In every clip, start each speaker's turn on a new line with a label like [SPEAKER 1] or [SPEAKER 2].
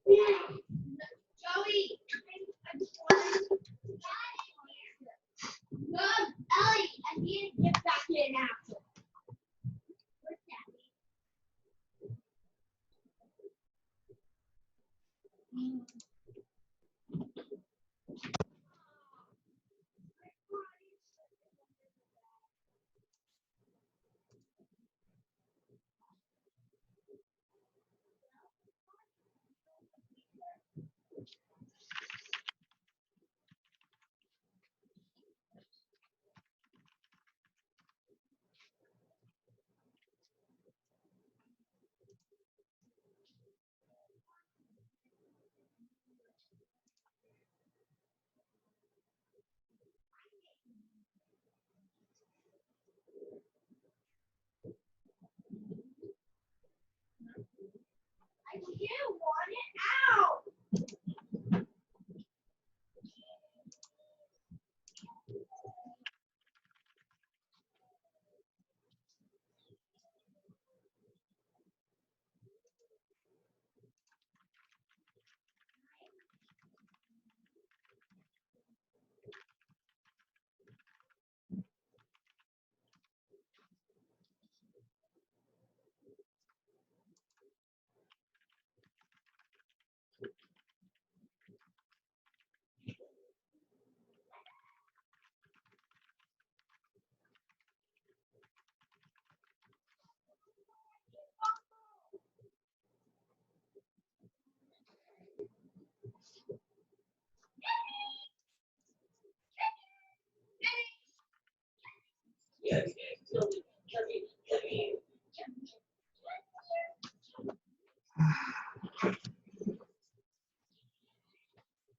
[SPEAKER 1] Joey, Ellie, I need to get back in after. I do want it out.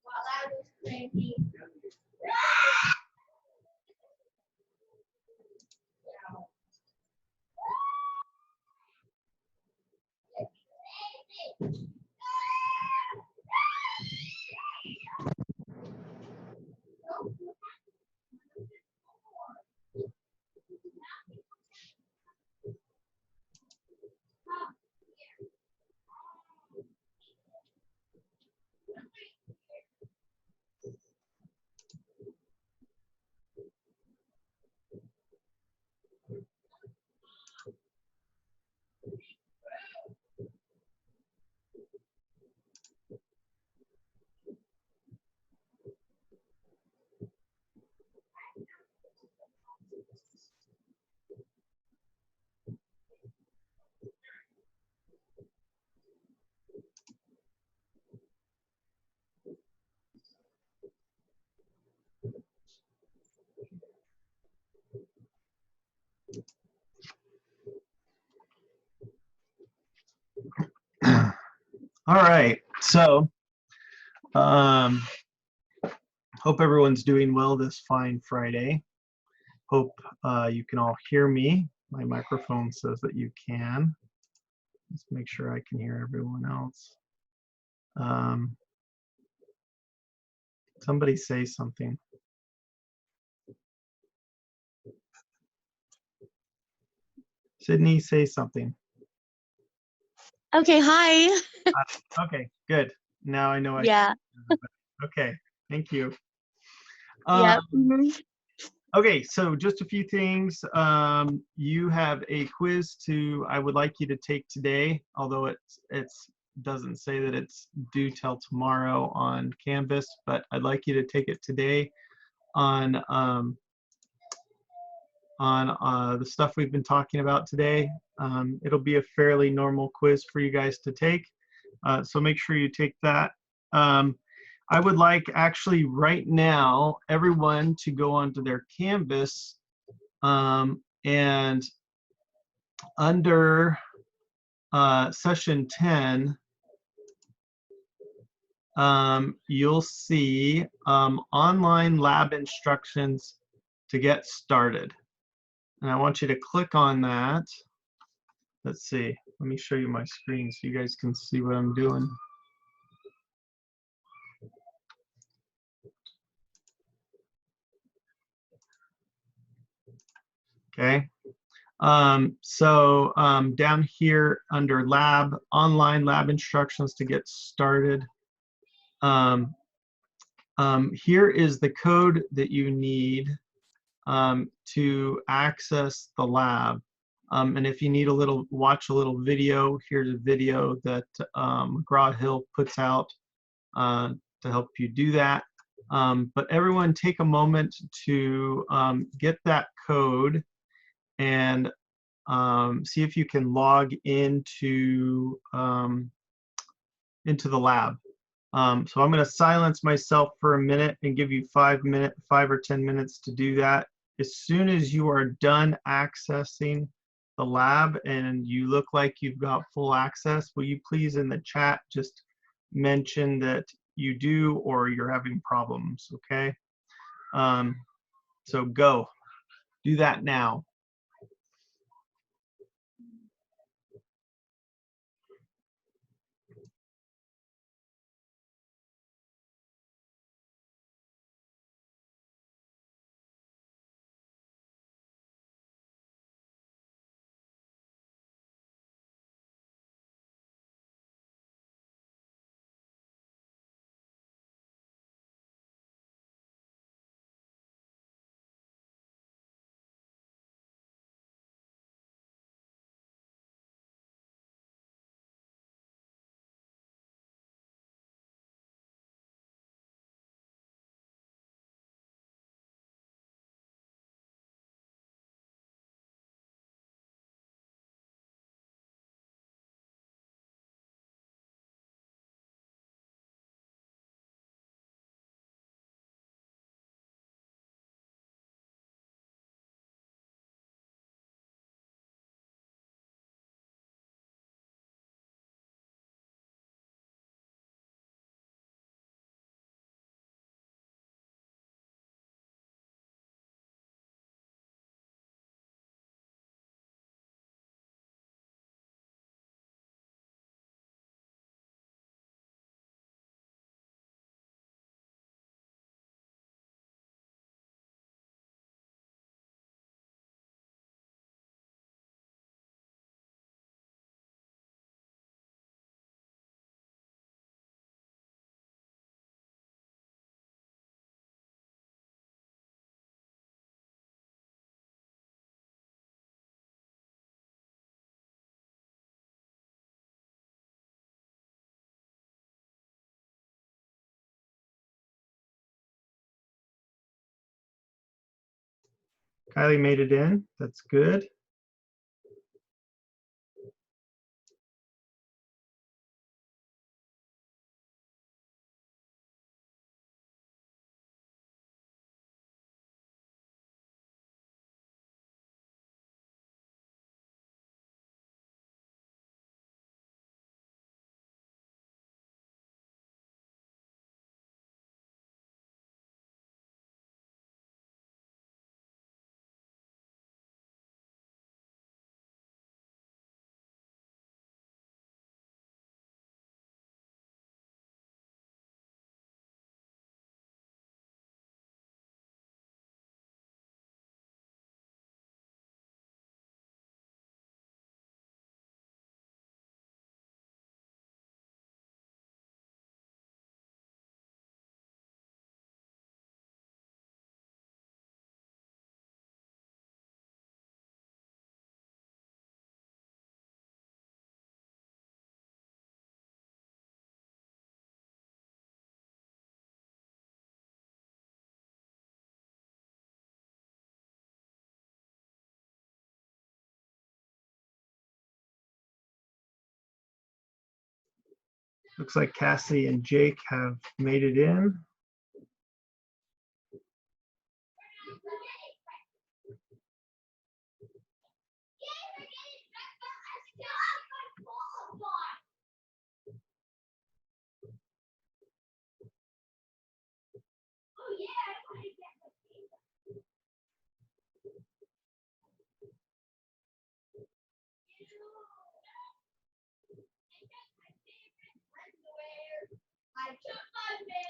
[SPEAKER 1] While I was cranky.
[SPEAKER 2] All right, so hope everyone's doing well this fine Friday. Hope you can all hear me. My microphone says that you can. Let's make sure I can hear everyone else. Somebody say something. Sydney, say something.
[SPEAKER 3] Okay, hi.
[SPEAKER 2] Okay, good. Now I know I
[SPEAKER 3] Yeah.
[SPEAKER 2] Okay, thank you.
[SPEAKER 3] Yeah.
[SPEAKER 2] Okay, so just a few things. You have a quiz I would like you to take today, although it doesn't say that it's due till tomorrow on Canvas, but I'd like you to take it today on the stuff we've been talking about today. It'll be a fairly normal quiz for you guys to take, so make sure you take that. I would like actually right now everyone to go onto their Canvas and under session 10, you'll see online lab instructions to get started. And I want you to click on that. Let's see. Let me show you my screen so you guys can see what I'm doing. Okay. Down here under lab, online lab instructions to get started. Here is the code that you need to access the lab. And if you need watch a little video, here's a video that McGraw-Hill puts out to help you do that. But everyone take a moment to get that code and see if you can log into the lab. So I'm going to silence myself for a minute and give you 5 or 10 minutes to do that. As soon as you are done accessing the lab and you look like you've got full access, will you please in the chat just mention that you do or you're having problems, okay? So go, do that now. Kylie made it in, that's good. Looks like Cassie and Jake have made it in.
[SPEAKER 1] I took my bear.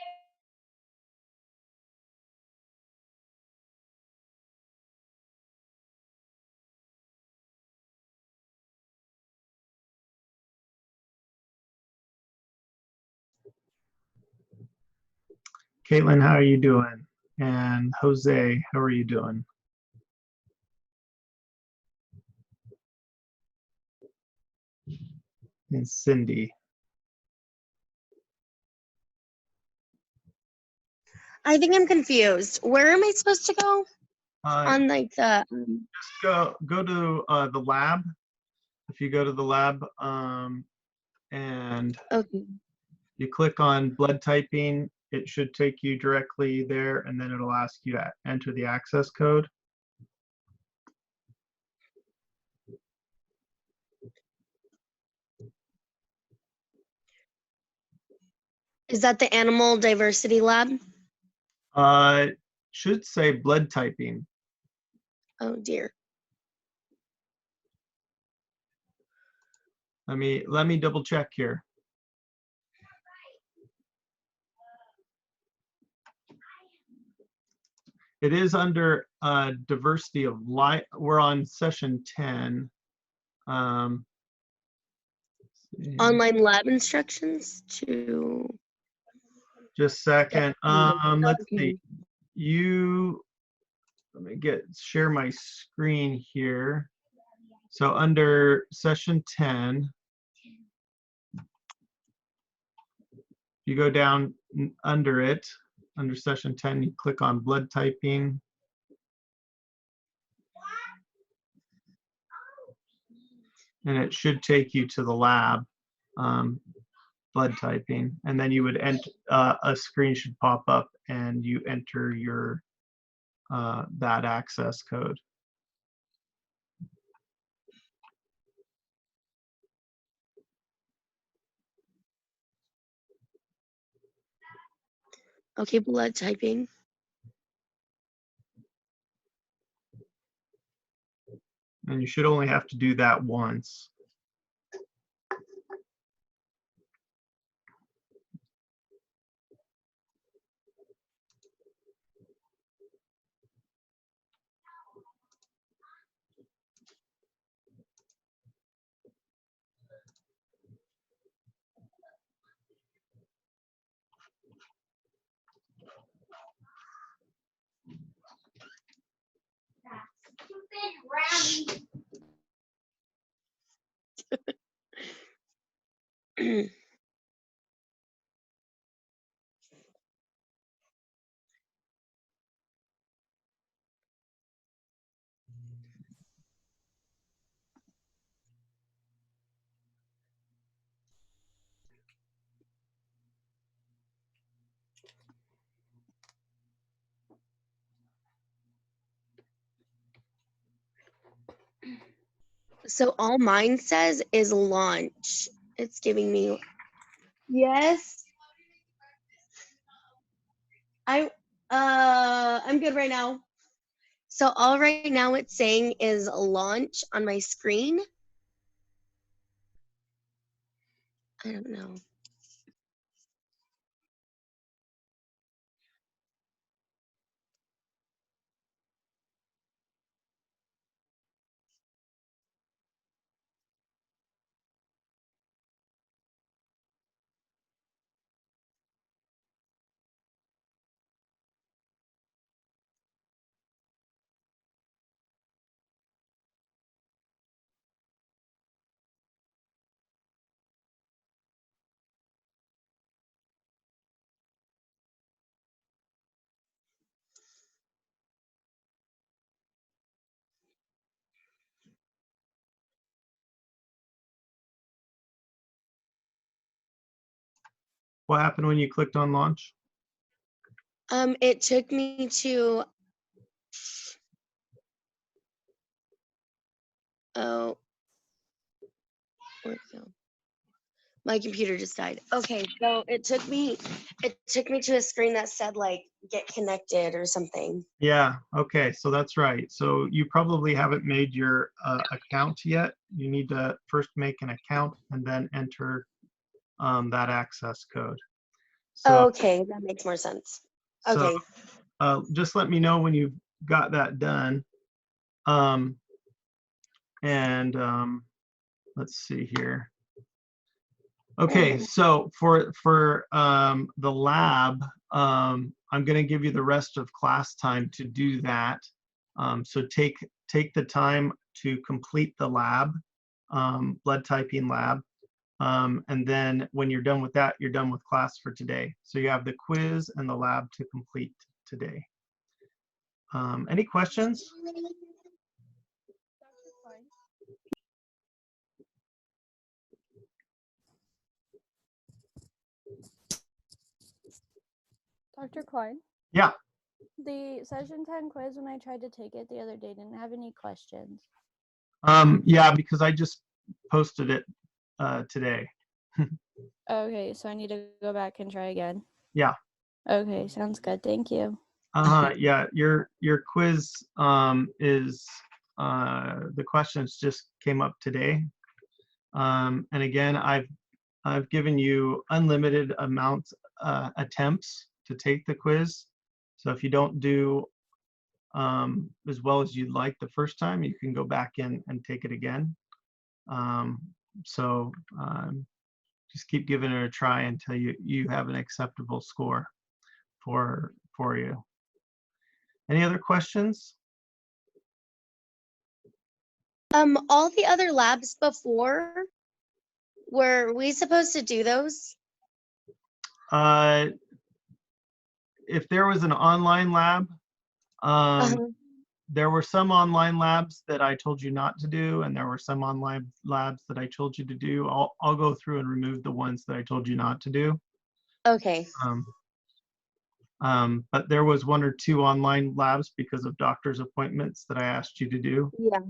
[SPEAKER 2] Caitlin, how are you doing? And Jose, how are you doing? And Cindy.
[SPEAKER 3] I think I'm confused. Where am I supposed to go
[SPEAKER 2] Uh,
[SPEAKER 3] on like the?
[SPEAKER 2] go to the lab. If you go to the lab and
[SPEAKER 3] Okay.
[SPEAKER 2] you click on blood typing, it should take you directly there, and then it'll ask you to enter the access code.
[SPEAKER 3] Is that the animal diversity lab?
[SPEAKER 2] Should say blood typing.
[SPEAKER 3] Oh dear.
[SPEAKER 2] Let me double check here. It is under diversity of life. We're on session 10. Let's see.
[SPEAKER 3] Online lab instructions to.
[SPEAKER 2] Just a second. Let's see.
[SPEAKER 3] Okay.
[SPEAKER 2] Let me share my screen here. So under session 10, you go down under it, under session 10, you click on blood typing. And it should take you to the lab, blood typing. And then you would enter, a screen should pop up and you enter your, that access code.
[SPEAKER 3] Okay, blood typing.
[SPEAKER 2] And you should only have to do that once.
[SPEAKER 1] Stupid brownie.
[SPEAKER 3] So all mine says is launch. It's giving me. Yes. I'm good right now. So all right now it's saying is launch on my screen. I don't know.
[SPEAKER 2] What happened when you clicked on launch?
[SPEAKER 3] It took me to. Oh, where'd it go? My computer just died. Okay, so it took me to a screen that said like get connected or something.
[SPEAKER 2] Yeah, okay, so that's right. So you probably haven't made your account yet. You need to first make an account and then enter that access code. So,
[SPEAKER 3] Okay, that makes more sense.
[SPEAKER 2] so
[SPEAKER 3] Okay.
[SPEAKER 2] just let me know when you've got that done. Let's see here. Okay, so for the lab, I'm going to give you the rest of class time to do that. So take the time to complete the lab, blood typing lab. And then when you're done with that, you're done with class for today. So you have the quiz and the lab to complete today. Any questions?
[SPEAKER 4] Dr. Klein,
[SPEAKER 2] Yeah.
[SPEAKER 4] the session 10 quiz, when I tried to take it the other day, didn't have any questions.
[SPEAKER 2] Yeah, because I just posted it today.
[SPEAKER 4] Okay, so I need to go back and try again.
[SPEAKER 2] Yeah.
[SPEAKER 4] Okay, sounds good. Thank you.
[SPEAKER 2] Yeah, your quiz is the questions just came up today. And again, I've given you unlimited amounts attempts to take the quiz. So if you don't do as well as you'd like the first time, you can go back in and take it again. Just keep giving it a try until you have an acceptable score for you. Any other questions?
[SPEAKER 3] All the other labs before, were we supposed to do those?
[SPEAKER 2] If there was an online lab, there were some online labs that I told you not to do, and there were some online labs that I told you to do. I'll go through and remove the ones that I told you not to do.
[SPEAKER 3] Okay.
[SPEAKER 2] But there was 1 or 2 online labs because of doctor's appointments that I asked you to do.
[SPEAKER 3] Yeah.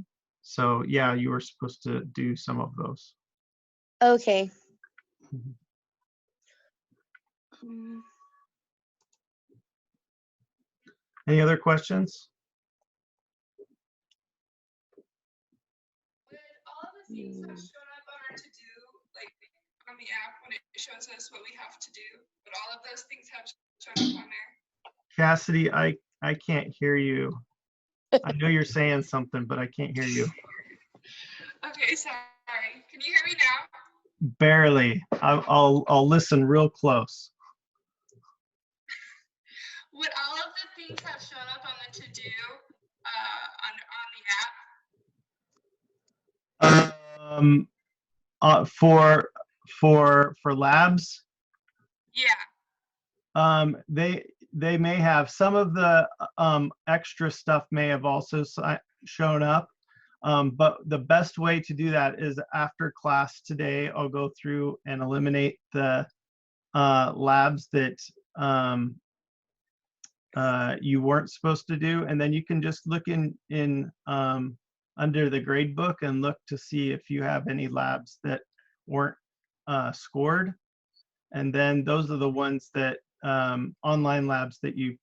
[SPEAKER 2] So yeah, you were supposed to do some of those.
[SPEAKER 3] Okay.
[SPEAKER 2] Any other questions?
[SPEAKER 5] Would all of the things have shown up on our to-do, like on the app when it shows us what we have to do? Would all of those things have shown up on there?
[SPEAKER 2] Cassidy, I can't hear you. I know you're saying something, but I can't hear you.
[SPEAKER 5] Okay, sorry. Can you hear me now?
[SPEAKER 2] Barely. I'll listen real close.
[SPEAKER 5] Would all of the things have shown up on the to-do on the app?
[SPEAKER 2] For labs,
[SPEAKER 5] Yeah.
[SPEAKER 2] they may have. Some of the extra stuff may have also shown up. But the best way to do that is after class today, I'll go through and eliminate the labs that you weren't supposed to do, and then you can just look in under the grade book and look to see if you have any labs that weren't scored, and then those are the ones that online labs that you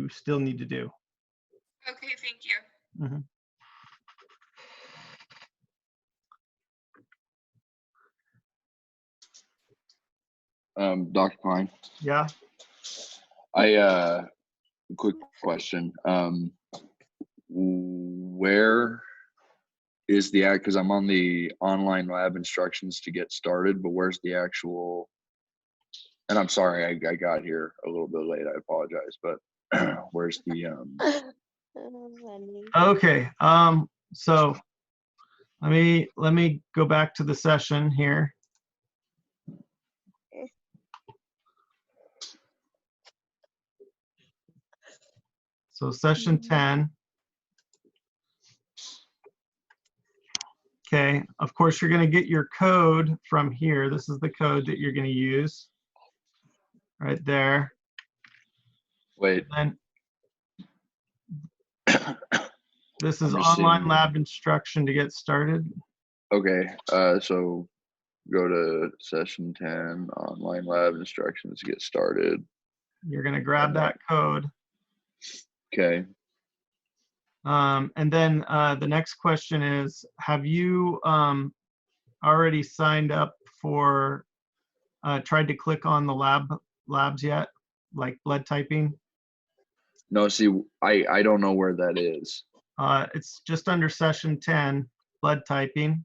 [SPEAKER 2] still need to do.
[SPEAKER 5] Okay, thank you.
[SPEAKER 2] Mm-hmm.
[SPEAKER 6] Dr. Klein.
[SPEAKER 2] Yeah.
[SPEAKER 6] Quick question. Where is the because I'm on the online lab instructions to get started, but where's the actual, and I'm sorry, I got here a little bit late, I apologize, but where's the
[SPEAKER 2] Okay, so let me go back to the session here. So session 10. Okay, of course you're going to get your code from here. This is the code that you're going to use right there.
[SPEAKER 6] wait.
[SPEAKER 2] And this is
[SPEAKER 6] I'm just
[SPEAKER 2] online
[SPEAKER 6] seeing-
[SPEAKER 2] lab instruction to get started.
[SPEAKER 6] Okay, so go to session 10, online lab instructions to get started.
[SPEAKER 2] You're going to grab that code.
[SPEAKER 6] Okay.
[SPEAKER 2] And then the next question is, have you already signed up for, tried to click on the labs yet? Like blood typing?
[SPEAKER 6] No, see, I don't know where that is.
[SPEAKER 2] It's just under session 10, blood typing.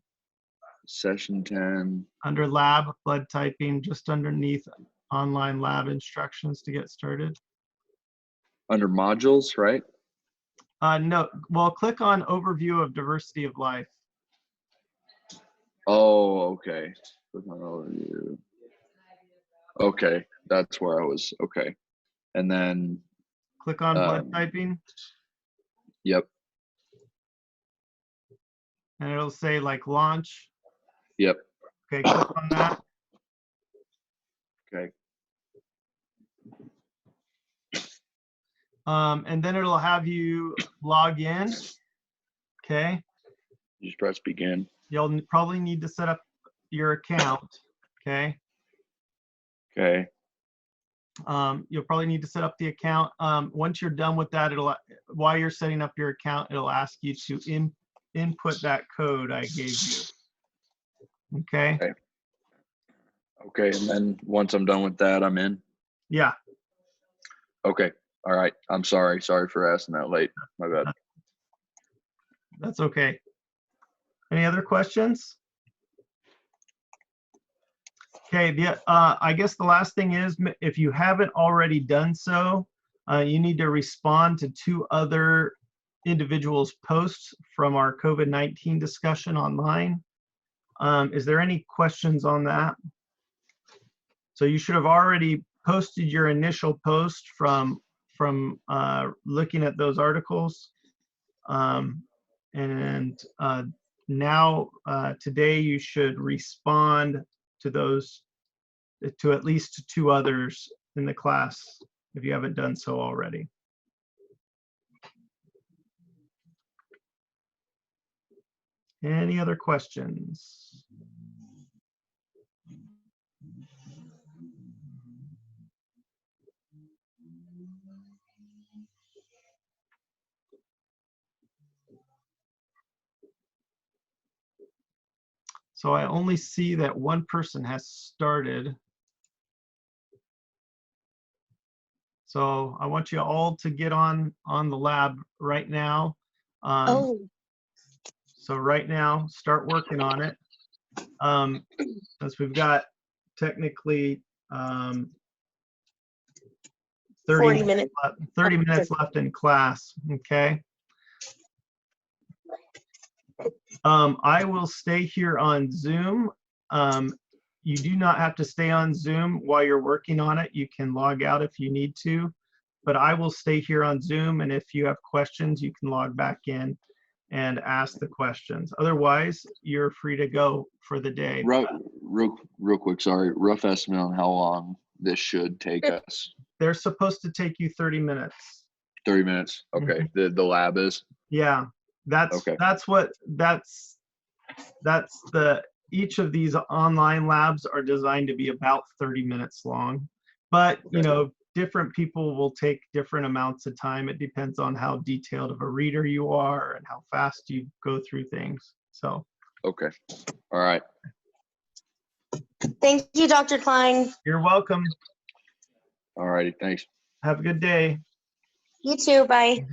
[SPEAKER 6] Session 10.
[SPEAKER 2] Under lab, blood typing, just underneath online lab instructions to get started.
[SPEAKER 6] Under modules, right?
[SPEAKER 2] No, well, click on overview of diversity of life.
[SPEAKER 6] Oh, okay. Click on overview. Okay, that's where I was. Okay. And then,
[SPEAKER 2] Click on blood
[SPEAKER 6] Um,
[SPEAKER 2] typing,
[SPEAKER 6] yep,
[SPEAKER 2] and it'll say like launch.
[SPEAKER 6] yep.
[SPEAKER 2] Okay, click on that.
[SPEAKER 6] Okay.
[SPEAKER 2] And then it'll have you log in. Okay,
[SPEAKER 6] Just press begin.
[SPEAKER 2] you'll probably need to set up your account. Okay,
[SPEAKER 6] Okay.
[SPEAKER 2] you'll probably need to set up the account. Once you're done with that, while you're setting up your account, it'll ask you to input that code I gave you. Okay.
[SPEAKER 6] Okay. And then once I'm done with that, I'm in.
[SPEAKER 2] Yeah.
[SPEAKER 6] Okay. All right. I'm sorry. Sorry for asking that late. My bad.
[SPEAKER 2] That's okay. Any other questions? Okay, I guess the last thing is, if you haven't already done so, you need to respond to 2 other individuals' posts from our COVID-19 discussion online. Is there any questions on that? So you should have already posted your initial post from looking at those articles. Now, today you should respond to those, to at least 2 others in the class, if you haven't done so already. Any other questions? So I only see that one person has started. So I want you all to get on the lab right now.
[SPEAKER 3] Oh,
[SPEAKER 2] So right now, start working on it. Since we've got technically 30
[SPEAKER 3] 40 minutes.
[SPEAKER 2] 30 minutes left in class, okay? I will stay here on Zoom. You do not have to stay on Zoom while you're working on it. You can log out if you need to, but I will stay here on Zoom, and if you have questions, you can log back in and ask the questions. Otherwise, you're free to go for the day.
[SPEAKER 6] Real quick, sorry. Rough estimate on how long this should take us.
[SPEAKER 2] They're supposed to take you 30 minutes.
[SPEAKER 6] 30 minutes. Okay. The lab is.
[SPEAKER 2] Yeah,
[SPEAKER 6] Okay.
[SPEAKER 2] Each of these online labs are designed to be about 30 minutes long, but you know, different people will take different amounts of time. It depends on how detailed of a reader you are and how fast you go through things. So.
[SPEAKER 6] Okay. All right.
[SPEAKER 3] Thank you, Dr. Klein.
[SPEAKER 2] You're welcome.
[SPEAKER 6] All righty. Thanks.
[SPEAKER 2] Have a good day.
[SPEAKER 3] You too. Bye.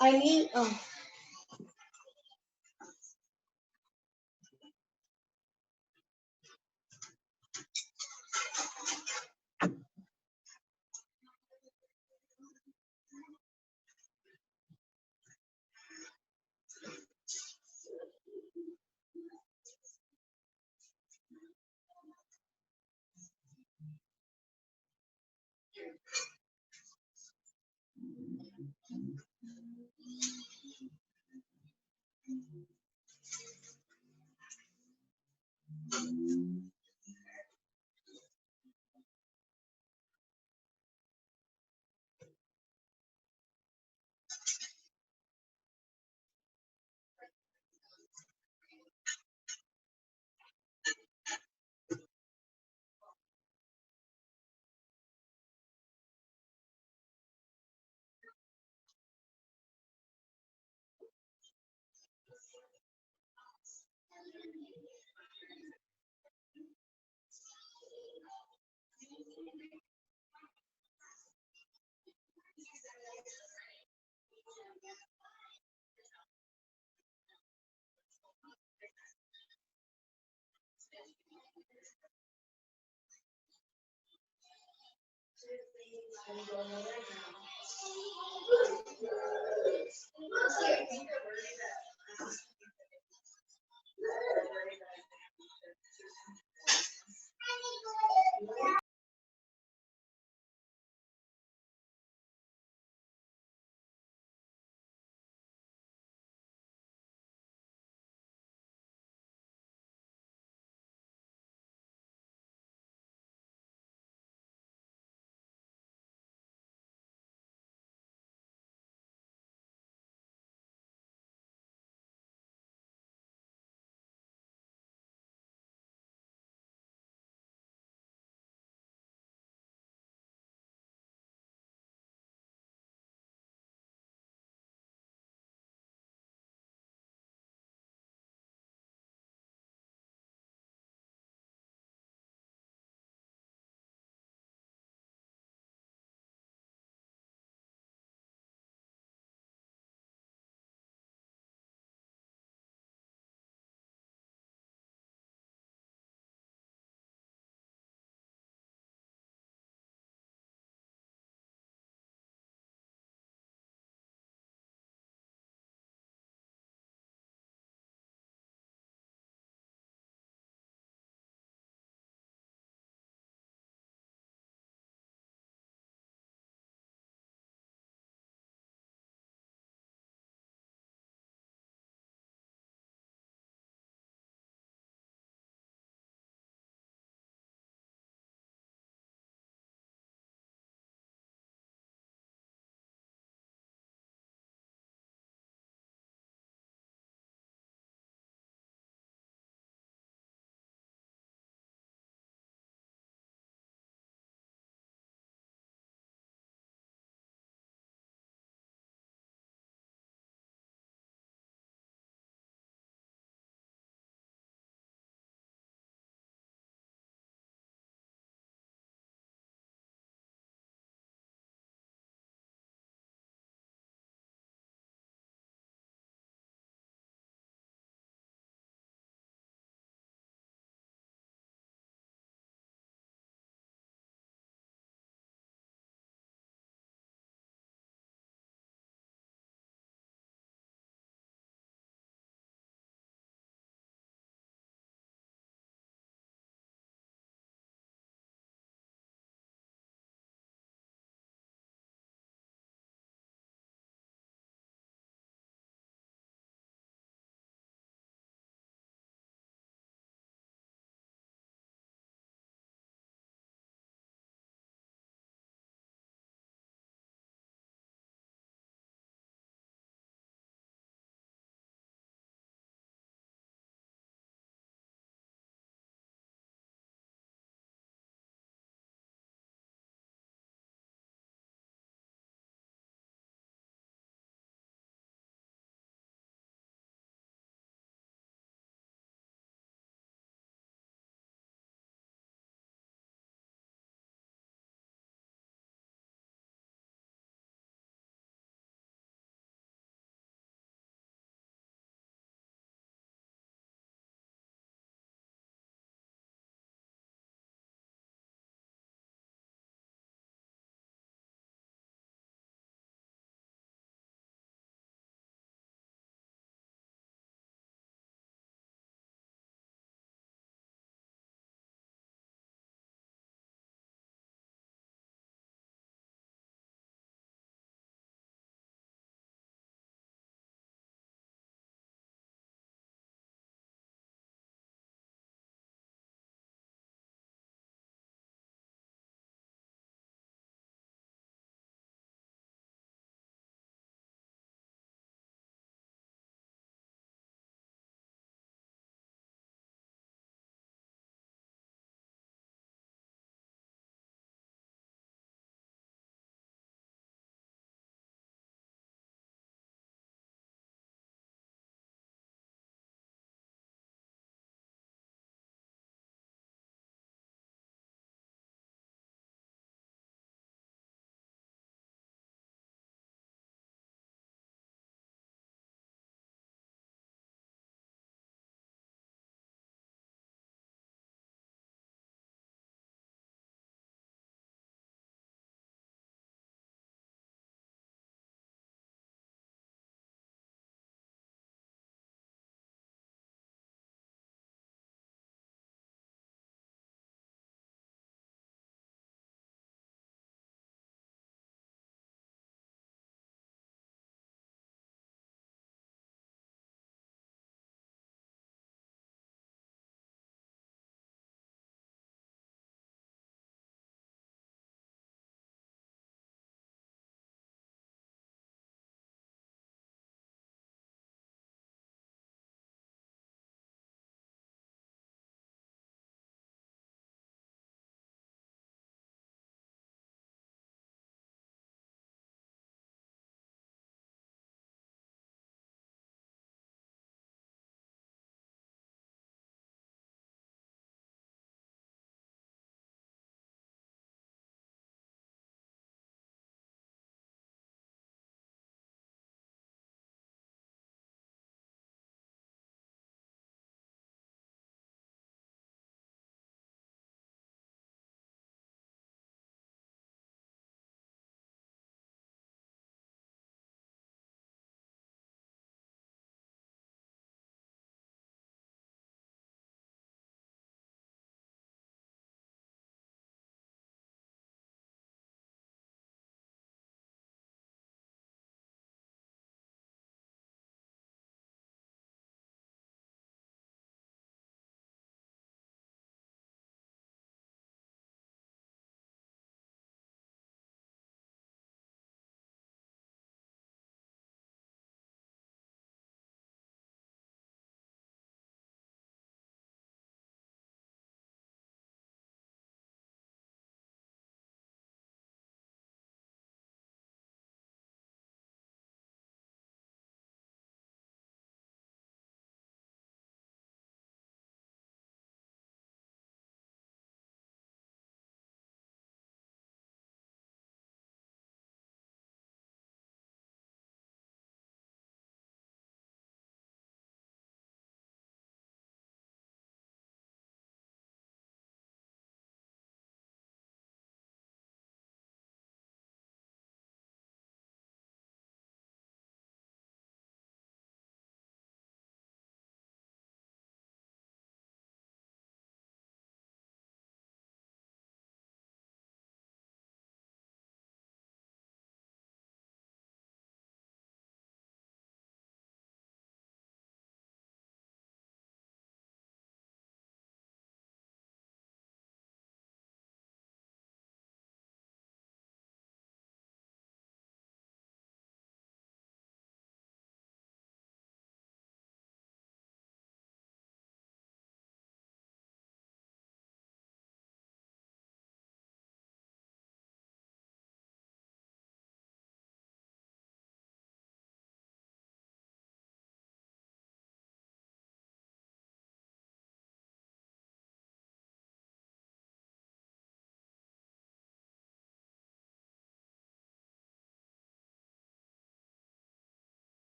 [SPEAKER 3] I need. Oh.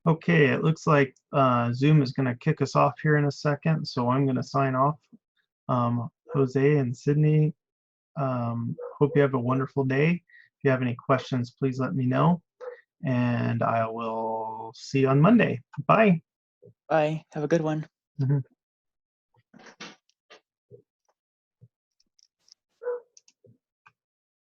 [SPEAKER 2] Okay, it looks like Zoom is going to kick us off here in a second, so I'm going to sign off. Jose and Sydney, hope you have a wonderful day. If you have any questions, please let me know, and I will see you on Monday. Bye.
[SPEAKER 7] Bye. Have a good one.
[SPEAKER 2] Mhm.